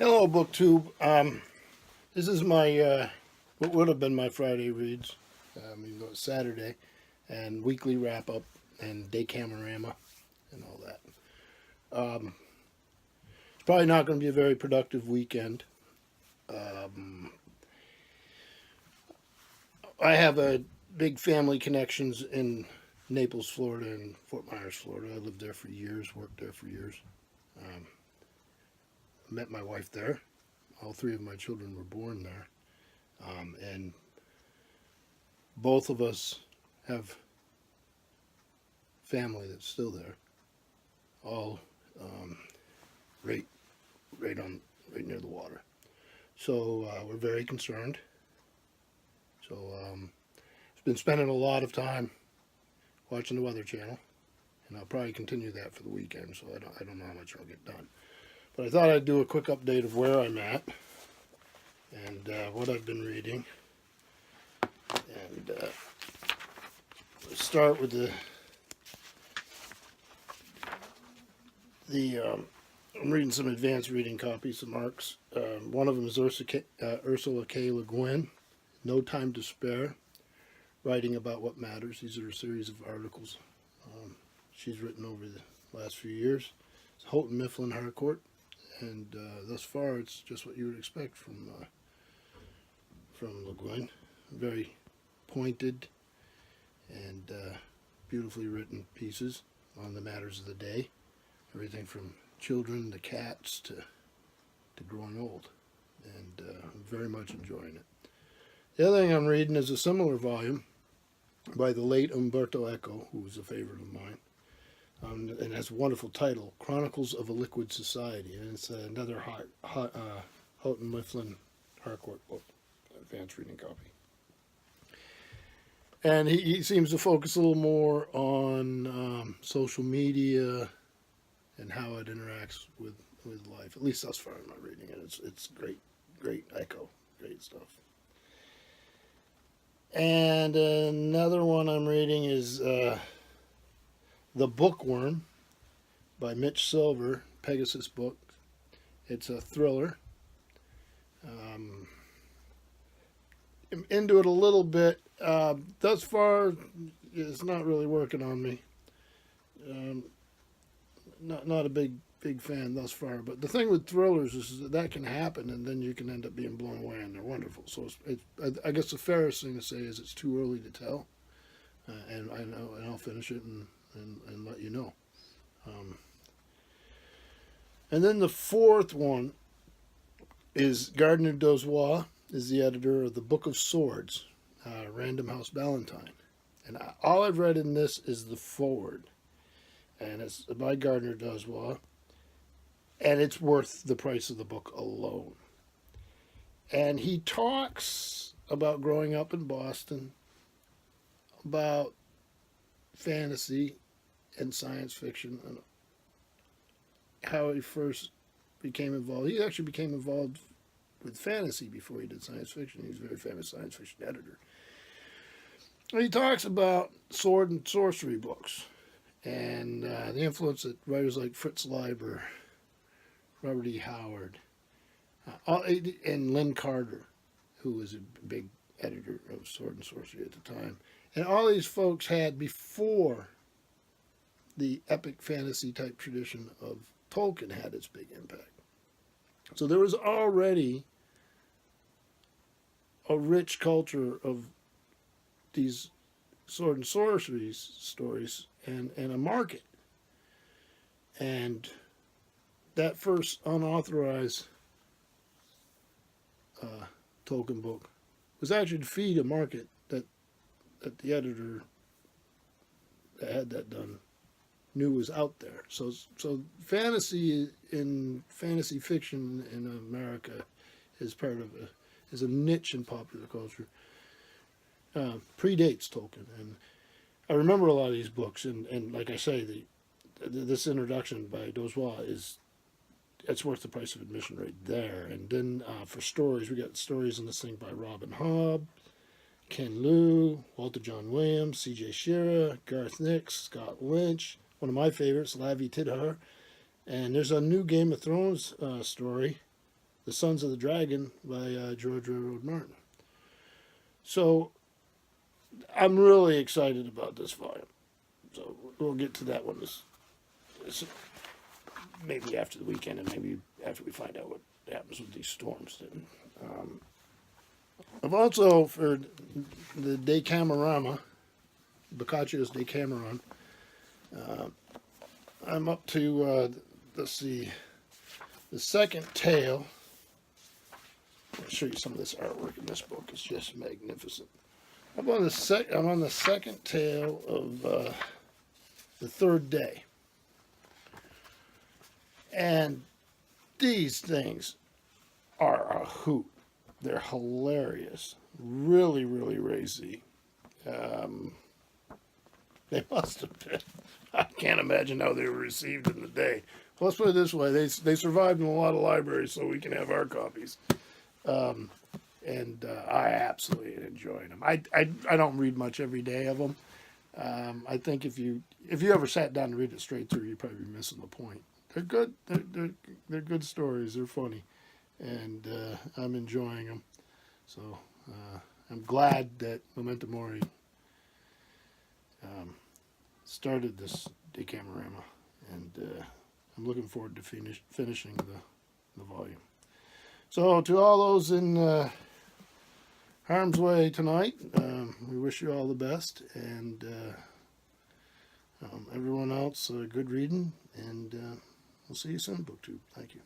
Hello, BookTube. This is my what would have been my Friday reads, even though it's Saturday, and weekly wrap up and Decamerama and all that. It's probably not going to be a very productive weekend. I have a big family connections in Naples, Florida, and Fort Myers, Florida. I lived there for years, worked there for years. Met my wife there. All three of my children were born there. And both of us have family that's still there. All right near the water. So we're very concerned. So I've been spending a lot of time watching the Weather Channel, and I'll probably continue that for the weekend. So I don't know how much I'll get done. But I thought I'd do a quick update of where I'm at and what I've been reading. And let's start with I'm reading some advanced reading copies of Mark's. One of them is Ursula K. Le Guin, No Time to Spare, Writing About What Matters. These are a series of articles she's written over the last few years. It's Houghton Mifflin Harcourt. And thus far, it's just what you would expect from Le Guin. Very pointed and beautifully written pieces on the matters of the day. Everything from children to cats to growing old. And I'm very much enjoying it. The other thing I'm reading is a similar volume by the late Umberto Eco, who was a favorite of mine. And has a wonderful title, Chronicles of a Liquid Society. And it's another Houghton Mifflin Harcourt book, advanced reading copy. And he seems to focus a little more on social media and how it interacts with life. At least thus far I'm not reading it. It's great Eco, great stuff. And another one I'm reading is The Bookworm by Mitch Silver, Pegasus Books. It's a thriller. I'm into it a little bit. Thus far, it's not really working on me. Not a big fan thus far. But the thing with thrillers is that can happen, and then you can end up being blown away, and they're wonderful. So I guess the fairest thing to say is it's too early to tell. And I know, and I'll finish it and let you know. And then the fourth one is Gardner Dozois, is the editor of the Book of Swords, Random House Ballantine. And all I've read in this is the foreword. And it's by Gardner Dozois. And it's worth the price of the book alone. And he talks about growing up in Boston, about fantasy and science fiction, and how he first became involved. He actually became involved with fantasy before he did science fiction. He was a very famous science fiction editor. And he talks about sword and sorcery books and the influence that writers like Fritz Leiber, Robert E. Howard, and Lynn Carter, who was a big editor of sword and sorcery at the time. And all these folks had before the epic fantasy type tradition of Tolkien had its big impact. So there was already a rich culture of these sword and sorcery stories and a market. And that first unauthorized Tolkien book was actually to feed a market that the editor that had that done knew was out there. So fantasy in fantasy fiction in America is is a niche in popular culture. Predates Tolkien, and I remember a lot of these books. And like I say, this introduction by Dozois it's worth the price of admission right there. And then for stories, we got stories in this thing by Robin Hobb, Ken Liu, Walter John Williams, C.J. Shearer, Garth Nix, Scott Lynch. One of my favorites, Lavi Tidhar. And there's a new Game of Thrones story The Sons of the Dragon by George Railroad Martin. So I'm really excited about this volume. So we'll get to that one maybe after the weekend, and maybe after we find out what happens with these storms. I've also, for the Decamerama, Boccaccio's Decameron, I'm up to, let's see, the second tale. I'll show you some of this artwork in this book. It's just magnificent. I'm on the second tale of the third day. And these things are a hoot. They're hilarious. Really, really racy. They must have been. I can't imagine how they were received in the day. Well, let's put it this way. They survived in a lot of libraries, so we can have our copies. And I absolutely enjoyed them. I don't read much every day of them. I think if you ever sat down to read it straight through, you'd probably be missing the point. They're good. They're good stories. They're funny, and I'm enjoying them. So I'm glad that Memento Mori started this Decamerama, and I'm looking forward to finishing the volume. So to all those in harm's way tonight, we wish you all the best, and everyone else, good reading, and we'll see you soon, BookTube. Thank you.